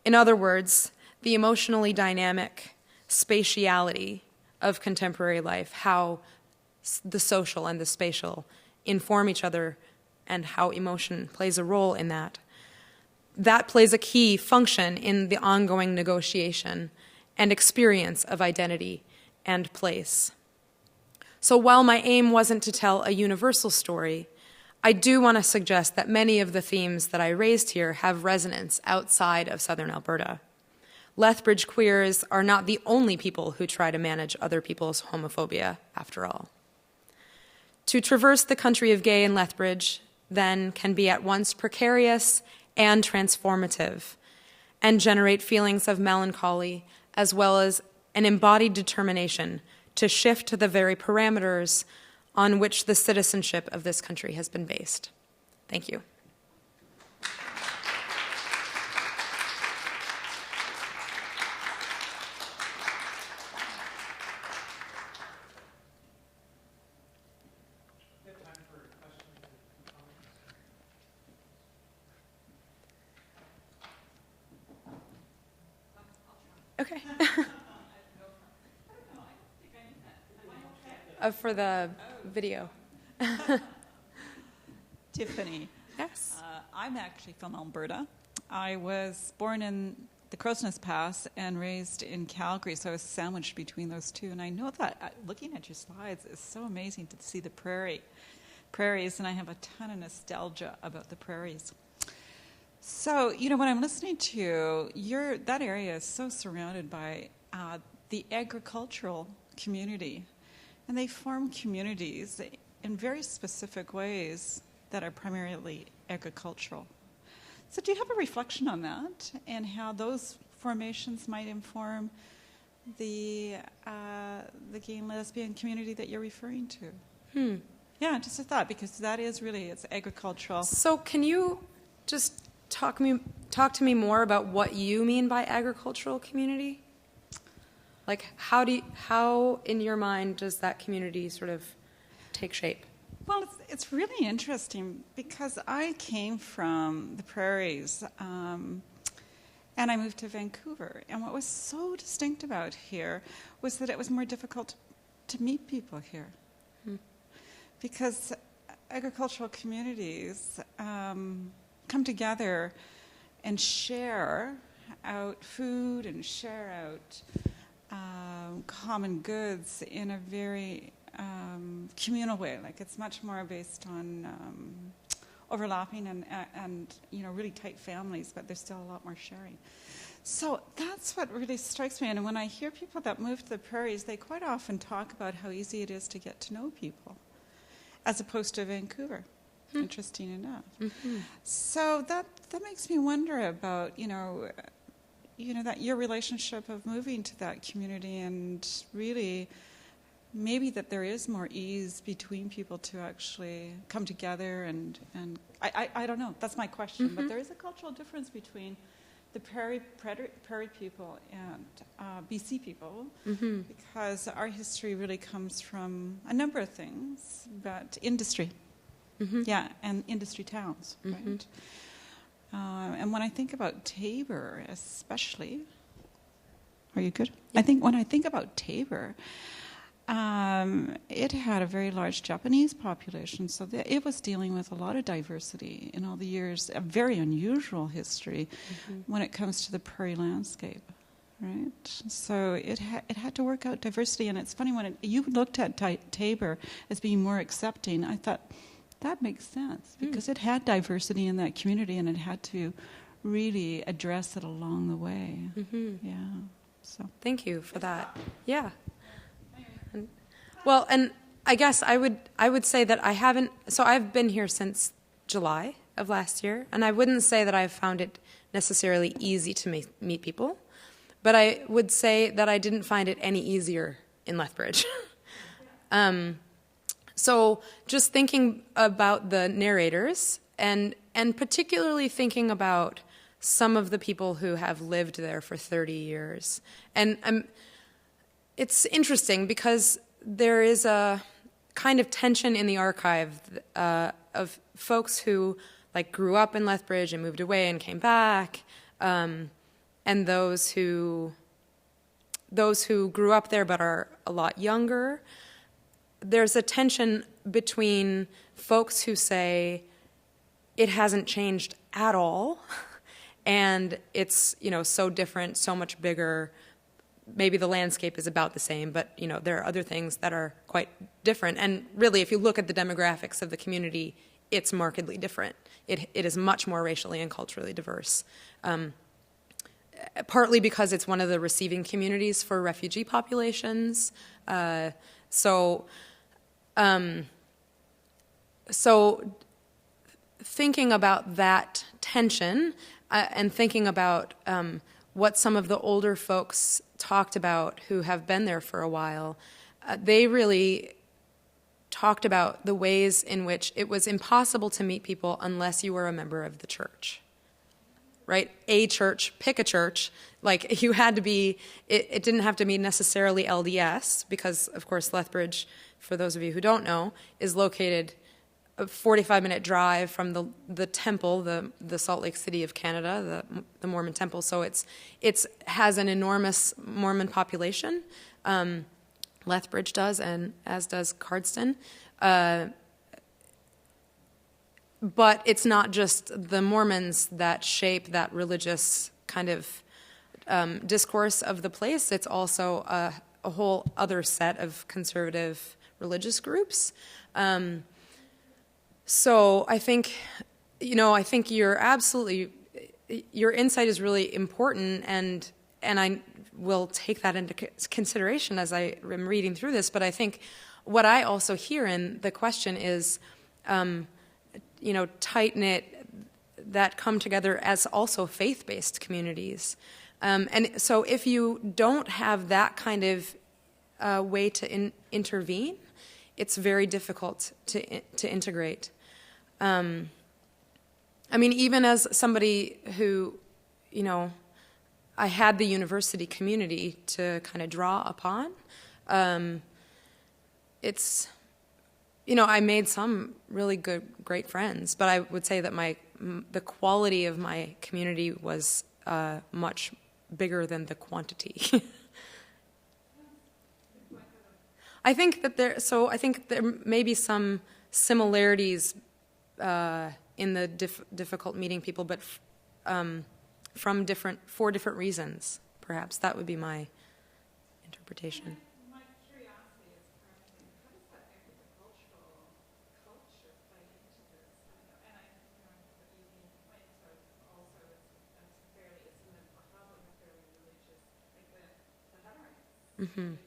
In other words, the emotionally dynamic spatiality of contemporary life, how the social and the spatial inform each other, and how emotion plays a role in that. That plays a key function in the ongoing negotiation and experience of identity and place. So while my aim wasn't to tell a universal story, I do want to suggest that many of the themes that I raised here have resonance outside of Southern Alberta. Lethbridge queers are not the only people who try to manage other people's homophobia, after all. To traverse the country of gay in Lethbridge, then, can be at once precarious and transformative, and generate feelings of melancholy, as well as an embodied determination to shift the very parameters on which the citizenship of this country has been based. Thank you. Okay. For the video. Tiffany. Yes. I'm actually from Alberta. I was born in the Crowsnest Pass and raised in Calgary, so I was sandwiched between those two. And I know that looking at your slides is so amazing to see the prairies, and I have a ton of nostalgia about the prairies. So, when I'm listening to you, that area is so surrounded by the agricultural community. And they form communities in very specific ways that are primarily agricultural. So do you have a reflection on that and how those formations might inform the gay and lesbian community that you're referring to? Yeah, just a thought, because that is really, it's agricultural. So can you just talk to me more about what you mean by agricultural community? Like, how in your mind does that community sort of take shape? Well, it's really interesting because I came from the Prairies and I moved to Vancouver. And what was so distinct about here was that it was more difficult to meet people here. because agricultural communities come together and share out food and share out common goods in a very communal way. Like, it's much more based on overlapping and really tight families, but there's still a lot more sharing. So that's what really strikes me. And when I hear people that move to the prairies, they quite often talk about how easy it is to get to know people, as opposed to Vancouver. Interesting enough. Mm-hmm. So that makes me wonder about that your relationship of moving to that community, and really maybe that there is more ease between people to actually come together and I don't know. That's my question. Mm-hmm. But there is a cultural difference between the prairie people and BC people, mm-hmm. because our history really comes from a number of things, but industry. Mm-hmm. Yeah, and industry towns, mm-hmm. right? And when I think about Tabor, especially, are you good? Yeah. When I think about Tabor, it had a very large Japanese population, so it was dealing with a lot of diversity in all the years, a very unusual history mm-hmm. when it comes to the prairie landscape, right? So it had to work out diversity, and it's funny, when you looked at Tabor as being more accepting, I thought, that makes sense, because it had diversity in that community, and it had to really address it along the way. Mm-hmm. Yeah. So thank you for that. Yeah. And I guess I would say that I haven't. So I've been here since July of last year, and I wouldn't say that I've found it necessarily easy to meet people, but I would say that I didn't find it any easier in Lethbridge. So just thinking about the narrators, and particularly thinking about some of the people who have lived there for 30 years. And it's interesting because there is a kind of tension in the archive of folks who grew up in Lethbridge and moved away and came back, and those who grew up there but are a lot younger. There's a tension between folks who say it hasn't changed at all, and it's so different, so much bigger. Maybe the landscape is about the same, but there are other things that are quite different. And really, if you look at the demographics of the community, it's markedly different. It is much more racially and culturally diverse. Partly because it's one of the receiving communities for refugee populations. So thinking about that tension and thinking about what some of the older folks talked about who have been there for a while, they really talked about the ways in which it was impossible to meet people unless you were a member of the church. Right? A church, pick a church. You had to be, it didn't have to be necessarily LDS, because, of course, Lethbridge, for those of you who don't know, is located a 45-minute drive from the temple, the Salt Lake City of Canada, the Mormon temple. So it has an enormous Mormon population. Lethbridge does, and as does Cardston. But it's not just the Mormons that shape that religious kind of discourse of the place. It's also a whole other set of conservative religious groups. So I think your insight is really important, and I will take that into consideration as I am reading through this. But I think what I also hear in the question is, tight-knit that come together as also faith-based communities. And so if you don't have that kind of way to intervene, it's very difficult to integrate. Even as somebody who, I had the university community to kind of draw upon, it's, I made some really great friends, but I would say that the quality of my community was much bigger than the quantity. I think there may be some similarities in the difficult meeting people, but for different reasons. Perhaps that would be my interpretation. My curiosity is currently, how does that agricultural culture play into this? And I what you mean point towards also it's fairly, it's in the probably a fairly religious, like the Hutterites. Mm-hmm.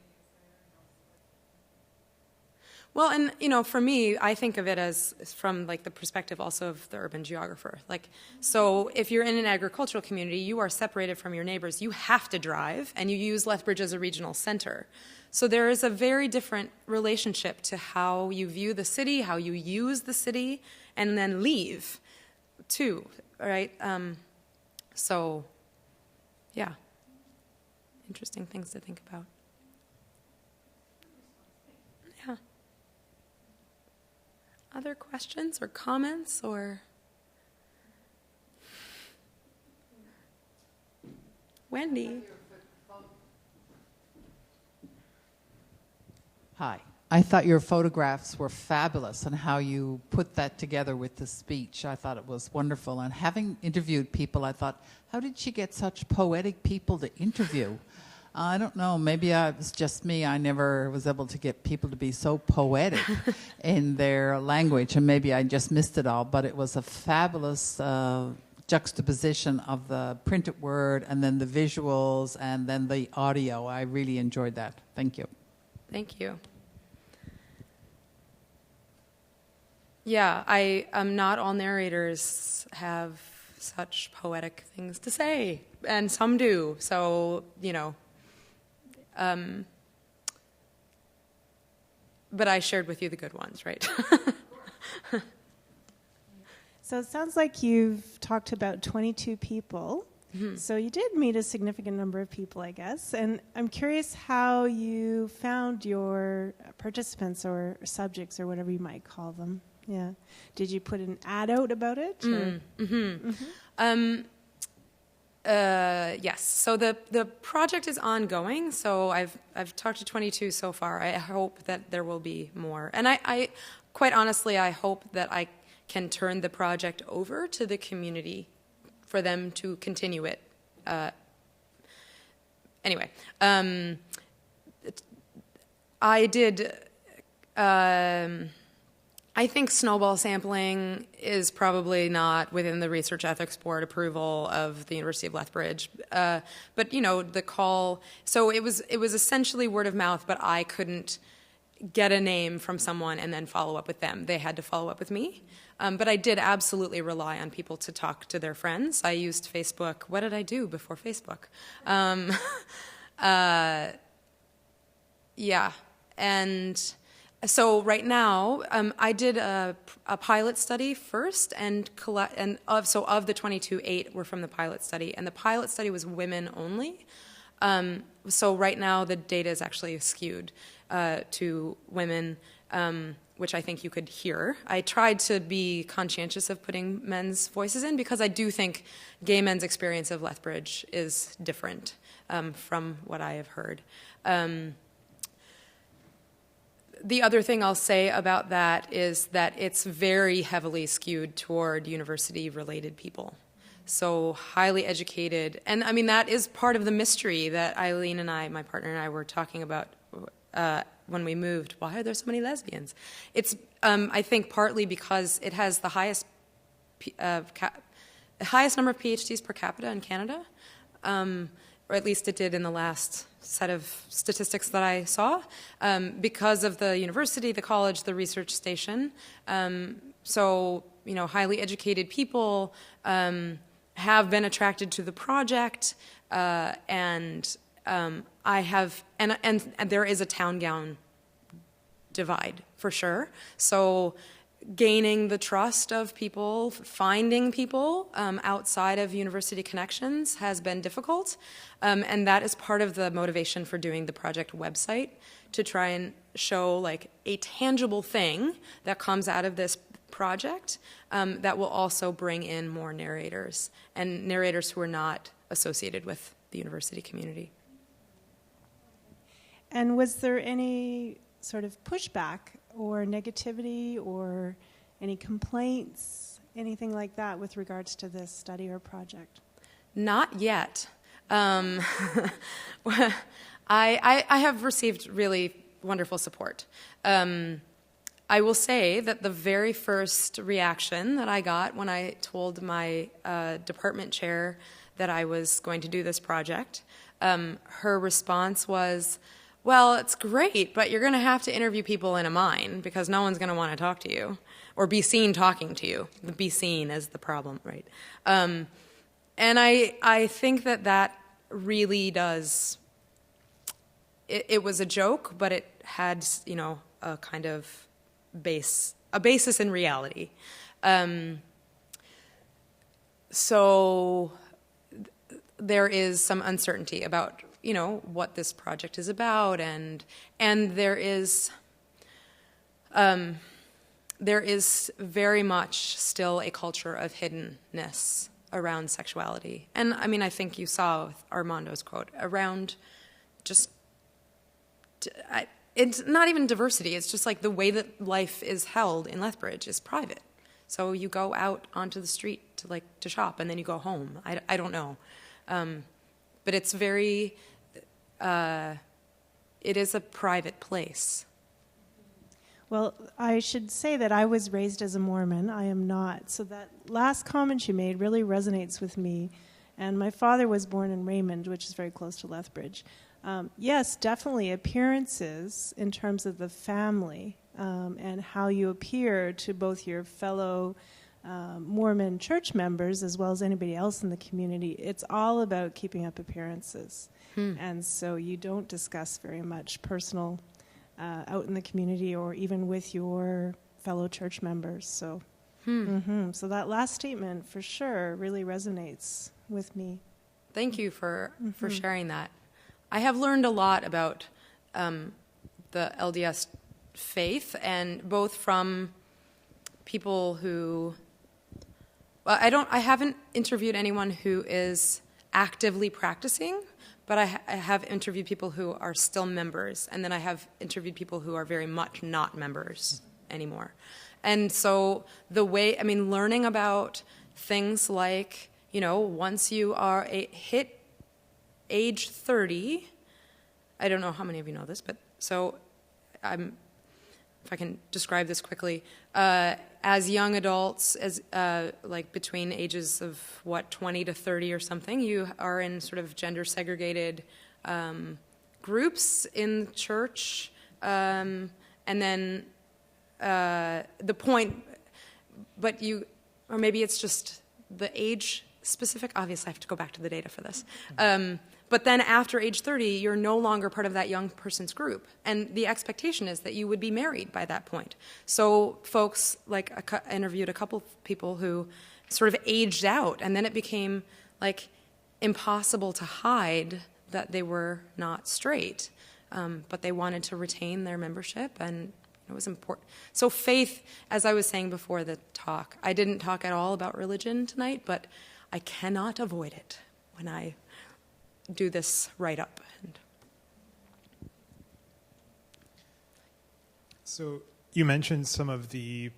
Well, and for me, I think of it as from like the perspective also of the urban geographer. Like, so if you're in an agricultural community, you are separated from your neighbors. You have to drive, and you use Lethbridge as a regional center. So there is a very different relationship to how you view the city, how you use the city, and then leave, too. Right? So, yeah, interesting things to think about. Yeah. Other questions or comments or Wendy? Hi. I thought your photographs were fabulous and how you put that together with the speech. I thought it was wonderful. And having interviewed people, I thought, how did she get such poetic people to interview? I don't know. Maybe it was just me. I never was able to get people to be so poetic in their language, and maybe I just missed it all. But it was a fabulous juxtaposition of the printed word and then the visuals and then the audio. I really enjoyed that. Thank you. Thank you. Yeah, not all narrators have such poetic things to say, and some do. So, but I shared with you the good ones, right? So it sounds like you've talked about 22 people. Mm-hmm. So you did meet a significant number of people, I guess. And I'm curious how you found your participants or subjects or whatever you might call them. Yeah. Did you put an ad out about it? Mm-hmm. Mm-hmm. Yes. So the project is ongoing. So I've talked to 22 so far. I hope that there will be more. And I quite honestly, I hope that I can turn the project over to the community for them to continue it. Anyway, I did. I think snowball sampling is probably not within the Research Ethics Board approval of the University of Lethbridge. But the call. So it was essentially word of mouth, but I couldn't get a name from someone and then follow up with them. They had to follow up with me. But I did absolutely rely on people to talk to their friends. I used Facebook. What did I do before Facebook? Yeah, and so right now I did a pilot study first, so of the 22, 8 were from the pilot study, and the pilot study was women only. So right now the data is actually skewed to women, which I think you could hear. I tried to be conscientious of putting men's voices in because I do think gay men's experience of Lethbridge is different from what I have heard. The other thing I'll say about that is that it's very heavily skewed toward university-related people. So highly educated. And I mean, that is part of the mystery that Eileen and I, my partner and I, were talking about when we moved. Why are there so many lesbians? It's, I think, partly because it has the highest number of PhDs per capita in Canada, or at least it did in the last set of statistics that I saw, because of the university, the college, the research station. So, highly educated people have been attracted to the project, and I have, and there is a town-gown divide for sure. So gaining the trust of people, finding people outside of university connections has been difficult, and that is part of the motivation for doing the project website, to try and show like a tangible thing that comes out of this project that will also bring in more narrators, and narrators who are not associated with the university community. And was there any sort of pushback or negativity or any complaints, anything like that with regards to this study or project? Not yet. I have received really wonderful support. I will say that the very first reaction that I got when I told my department chair that I was going to do this project, her response was, well, it's great, but you're going to have to interview people in a mine because no one's going to want to talk to you or be seen talking to you. The be seen is the problem, right? And I think that really does, it was a joke, but it had, a kind of a basis in reality. So there is some uncertainty about, what this project is about, and there is very much still a culture of hiddenness around sexuality. And I mean, I think you saw with Armando's quote around just, it's not even diversity, it's just like the way that life is held in Lethbridge is private. So you go out onto the street to shop and then you go home. I don't know. But it's very, it is a private place. Well, I should say that I was raised as a Mormon. I am not. So that last comment you made really resonates with me. And my father was born in Raymond, which is very close to Lethbridge. Yes, definitely appearances in terms of the family and how you appear to both your fellow Mormon church members as well as anybody else in the community. It's all about keeping up appearances. And so you don't discuss very much personal out in the community or even with your fellow church members. So, so that last statement for sure really resonates with me. Thank you for sharing that. I have learned a lot about the LDS faith, and both from people who, I haven't interviewed anyone who is actively practicing, but I have interviewed people who are still members, and then I have interviewed people who are very much not members anymore. And so learning about things like, once you are hit age 30, I don't know how many of you know this, but so if I can describe this quickly, as young adults, as between ages of 20 to 30 or something, you are in sort of gender segregated groups in church, and then the point, or maybe it's just the age specific. Obviously, I have to go back to the data for this. But then after age 30, you're no longer part of that young person's group. And the expectation is that you would be married by that point. So folks, I interviewed a couple of people who sort of aged out, and then it became impossible to hide that they were not straight. But they wanted to retain their membership, and it was important. So faith, as I was saying before the talk, I didn't talk at all about religion tonight, but I cannot avoid it when I do this write-up. So you mentioned some of the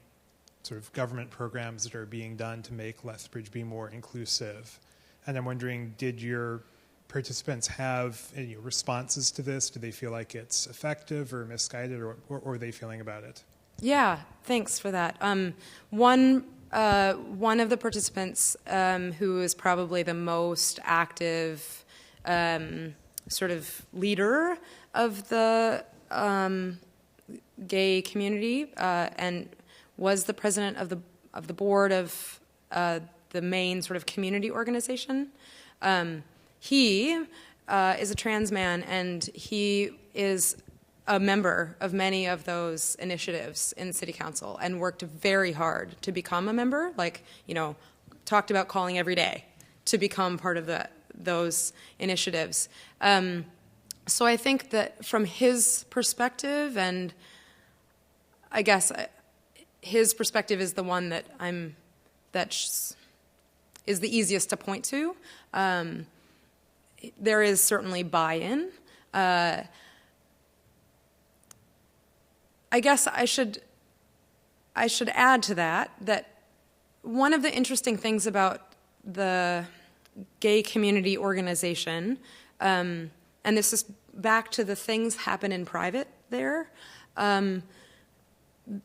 sort of government programs that are being done to make Lethbridge be more inclusive. And I'm wondering, did your participants have any responses to this? Do they feel like it's effective or misguided, or are they feeling about it? Yeah, thanks for that. One of the participants who is probably the most active sort of leader of the gay community and was the president of the board of the main sort of community organization. He is a trans man, and he is a member of many of those initiatives in city council and worked very hard to become a member, talked about calling every day to become part of those initiatives. So I think that from his perspective, and I guess his perspective is the one that is the easiest to point to. There is certainly buy-in. I guess I should add to that one of the interesting things about the gay community organization, and this is back to the things happen in private there,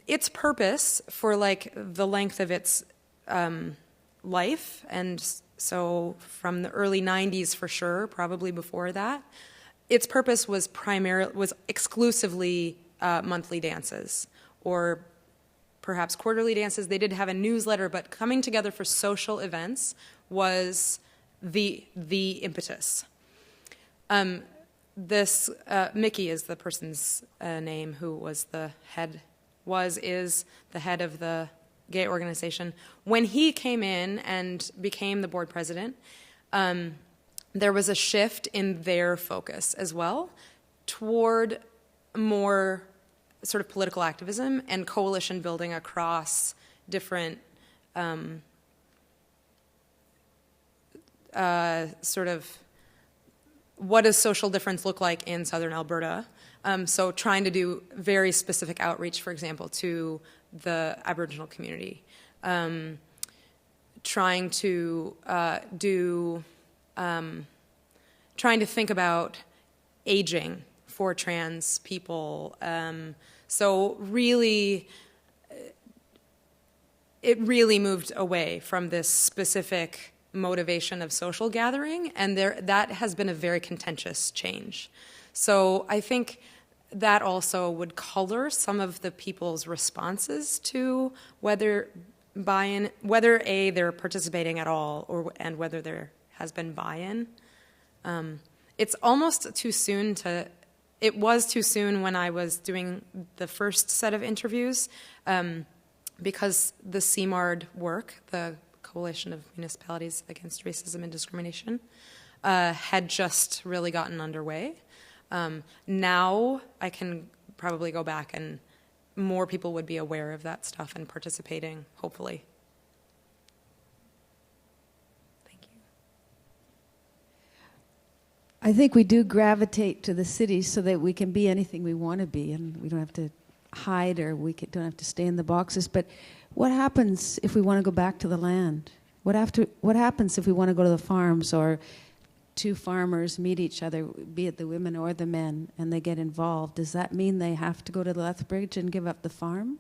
its purpose for like the length of its life, and so from the early 90s for sure, probably before that, its purpose was exclusively monthly dances, or perhaps quarterly dances. They did have a newsletter, but coming together for social events was the impetus. Mickey is the person's name who was the head, is the head of the gay organization. When he came in and became the board president, there was a shift in their focus as well toward more sort of political activism and coalition building across different sort of what does social difference look like in southern Alberta. So trying to do very specific outreach, for example, to the Aboriginal community. Trying to think about aging for trans people. So really, it really moved away from this specific motivation of social gathering, and that has been a very contentious change. So I think that also would color some of the people's responses to whether buy-in, whether they're participating at all, and whether there has been buy-in. It's almost too soon to. It was too soon when I was doing the first set of interviews, because the CMARD work, the Coalition of Municipalities Against Racism and Discrimination, had just really gotten underway. Now I can probably go back and more people would be aware of that stuff and participating, hopefully. Thank you. I think we do gravitate to the cities so that we can be anything we want to be, and we don't have to hide, or don't have to stay in the boxes. But what happens if we want to go back to the land? What happens if we want to go to the farms, or two farmers meet each other, be it the women or the men, and they get involved? Does that mean they have to go to Lethbridge and give up the farm?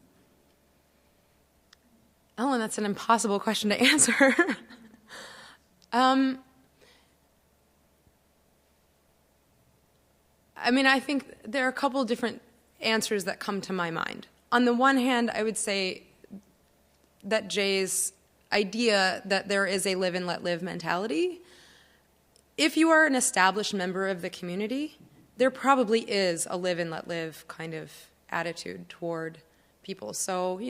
Ellen, that's an impossible question to answer. I mean, I think there are a couple different answers that come to my mind. On the one hand, I would say that Jay's idea that there is a live and let live mentality, if you are an established member of the community, there probably is a live and let live kind of attitude toward people. So,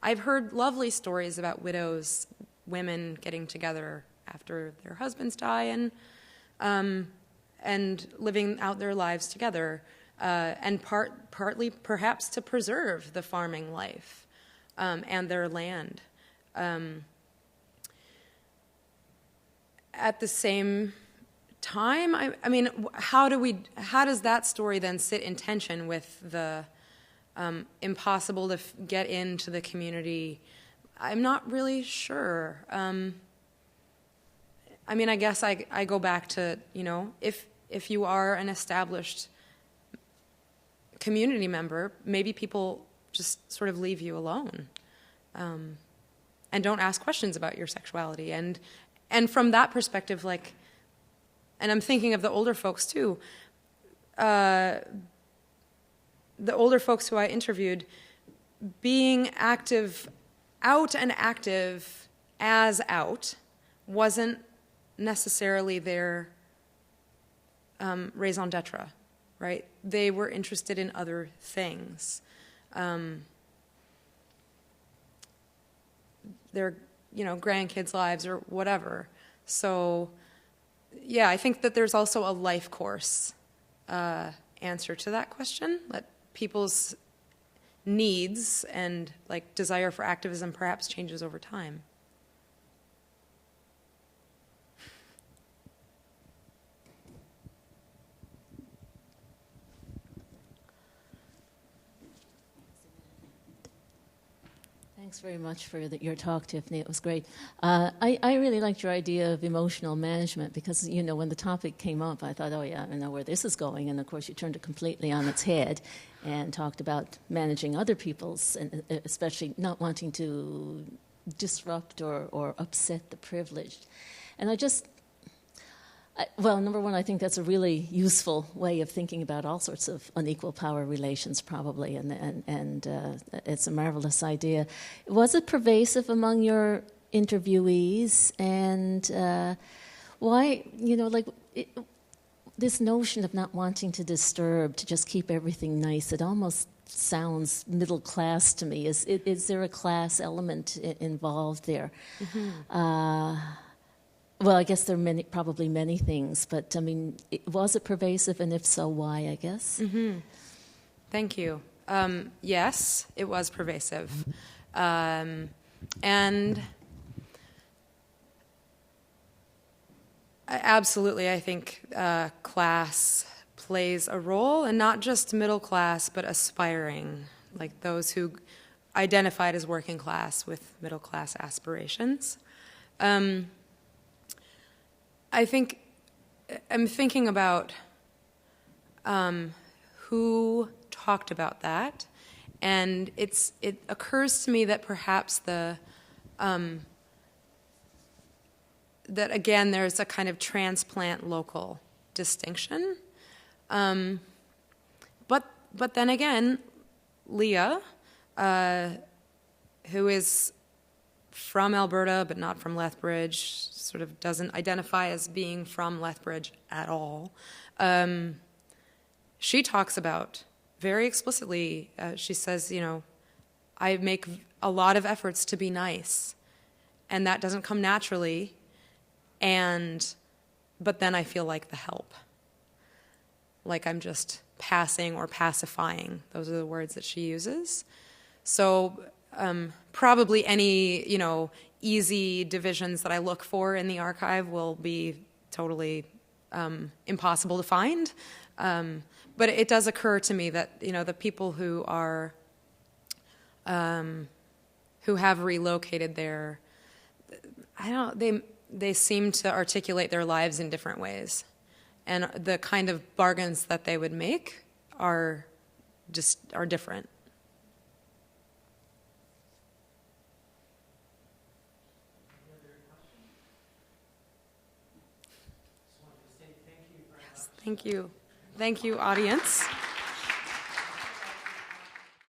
I've heard lovely stories about widows, women getting together after their husbands die and living out their lives together, and partly perhaps to preserve the farming life and their land. At the same time, I mean, how does that story then sit in tension with the impossible to get into the community? I'm not really sure. I mean, I guess I go back to, if you are an established community member, maybe people just sort of leave you alone, and don't ask questions about your sexuality. And from that perspective, and I'm thinking of the older folks too, the older folks who I interviewed, being out and active as out wasn't necessarily their raison d'etre, right? They were interested in other things. Their grandkids' lives or whatever. So, yeah, I think that there's also a life course answer to that question, that people's needs and desire for activism perhaps changes over time. Thanks very much for your talk, Tiffany. It was great. I really liked your idea of emotional management because, when the topic came up, I thought, oh, yeah, I know where this is going. And, of course, you turned it completely on its head and talked about managing other people's, and especially not wanting to disrupt or upset the privileged. And number one, I think that's a really useful way of thinking about all sorts of unequal power relations, probably, and it's a marvelous idea. Was it pervasive among your interviewees? And why, this notion of not wanting to disturb, to just keep everything nice, it almost sounds middle class to me. Is there a class element involved there? Mm-hmm. Well, I guess there are probably many things, but was it pervasive, and if so, why, I guess? Mm-hmm. Thank you. Yes, it was pervasive. And absolutely, I think class plays a role, and not just middle class, but aspiring, like those who identified as working class with middle class aspirations. I think I'm thinking about who talked about that, and it occurs to me that perhaps that again there's a kind of transplant local distinction, but then again, Leah, who is from Alberta but not from Lethbridge, sort of doesn't identify as being from Lethbridge at all. She talks about very explicitly, she says, I make a lot of efforts to be nice, and that doesn't come naturally, but then I feel like the help. Like I'm just passing or pacifying. Those are the words that she uses. So probably any, easy divisions that I look for in the archive will be totally impossible to find. But it does occur to me that, the people who are, who have relocated there, they seem to articulate their lives in different ways. And the kind of bargains that they would make are different. Thank you. Thank you, audience.